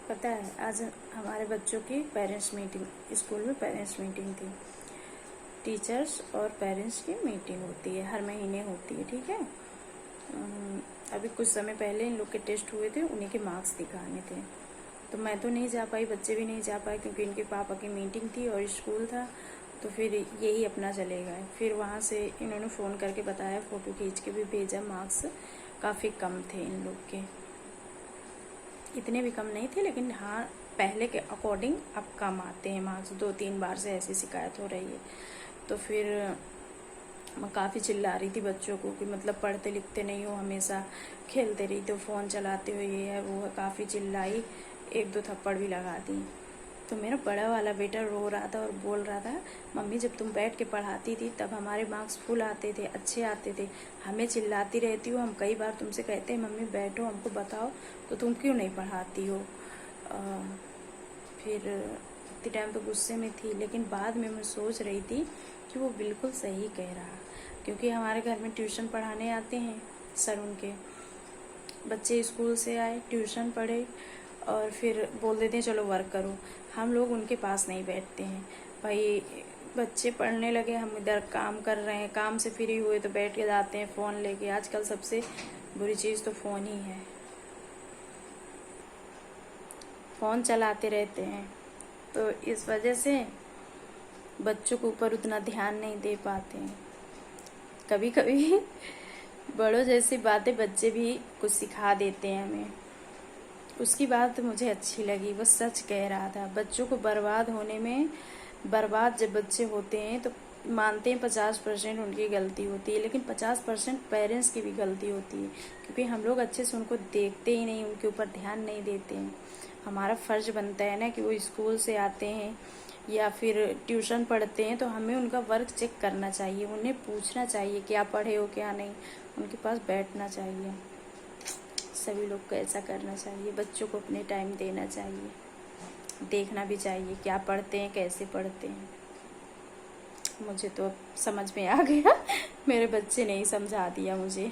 पता है आज हमारे बच्चों की पेरेंट्स मीटिंग, स्कूल में पेरेंट्स मीटिंग थी। टीचर्स और पेरेंट्स की मीटिंग होती है, हर महीने होती है, ठीक है। अभी कुछ समय पहले इन लोग के टेस्ट हुए थे, उन्हीं के मार्क्स दिखाने थे। तो मैं तो नहीं जा पाई, बच्चे भी नहीं जा पाए क्योंकि इनके पापा की मीटिंग थी और स्कूल था। तो फिर यही अपना चले गए। फिर वहाँ से इन्होंने फ़ोन करके बताया, फ़ोटो खींच के भी भेजा, मार्क्स काफ़ी कम थे इन लोग के। इतने भी कम नहीं थे, लेकिन हाँ पहले के अकॉर्डिंग अब कम आते हैं मार्क्स। 2-3 बार से ऐसी शिकायत हो रही है। तो फिर मैं काफ़ी चिल्ला रही थी बच्चों को कि मतलब पढ़ते लिखते नहीं हो, हमेशा खेलते रही तो फ़ोन चलाते हो, ये है वो है। काफ़ी चिल्लाई, 1-2 थप्पड़ भी लगा दी। तो मेरा बड़ा वाला बेटा रो रहा था और बोल रहा था, मम्मी जब तुम बैठ के पढ़ाती थी तब हमारे मार्क्स फुल आते थे, अच्छे आते थे, हमें चिल्लाती रहती हो। हम कई बार तुमसे कहते हैं मम्मी बैठो, हमको बताओ, तो तुम क्यों नहीं पढ़ाती हो। फिर इतने टाइम तो गुस्से में थी, लेकिन बाद में मैं सोच रही थी कि वो बिल्कुल सही कह रहा। क्योंकि हमारे घर में ट्यूशन पढ़ाने आते हैं सर, उनके बच्चे स्कूल से आए, ट्यूशन पढ़े और फिर बोल देते हैं चलो वर्क करो। हम लोग उनके पास नहीं बैठते हैं। भाई बच्चे पढ़ने लगे, हम इधर काम कर रहे हैं, काम से फ्री हुए तो बैठ के जाते हैं फ़ोन लेके। आजकल सबसे बुरी चीज़ तो फ़ोन ही है, फ़ोन चलाते रहते हैं। तो इस वजह से बच्चों के ऊपर उतना ध्यान नहीं दे पाते हैं। कभी कभी बड़ों जैसी बातें बच्चे भी कुछ सिखा देते हैं हमें। उसकी बात मुझे अच्छी लगी, वो सच कह रहा था। बच्चों को बर्बाद होने में, बर्बाद जब बच्चे होते हैं तो मानते हैं 50% उनकी गलती होती है, लेकिन 50% पेरेंट्स की भी गलती होती है। क्योंकि हम लोग अच्छे से उनको देखते ही नहीं, उनके ऊपर ध्यान नहीं देते हैं। हमारा फ़र्ज बनता है ना कि वो स्कूल से आते हैं या फिर ट्यूशन पढ़ते हैं तो हमें उनका वर्क चेक करना चाहिए, उन्हें पूछना चाहिए क्या पढ़े हो क्या नहीं, उनके पास बैठना चाहिए। सभी लोग को ऐसा करना चाहिए, बच्चों को अपने टाइम देना चाहिए, देखना भी चाहिए क्या पढ़ते हैं, कैसे पढ़ते हैं। मुझे तो अब समझ में आ गया, मेरे बच्चे ने ही समझा दिया मुझे।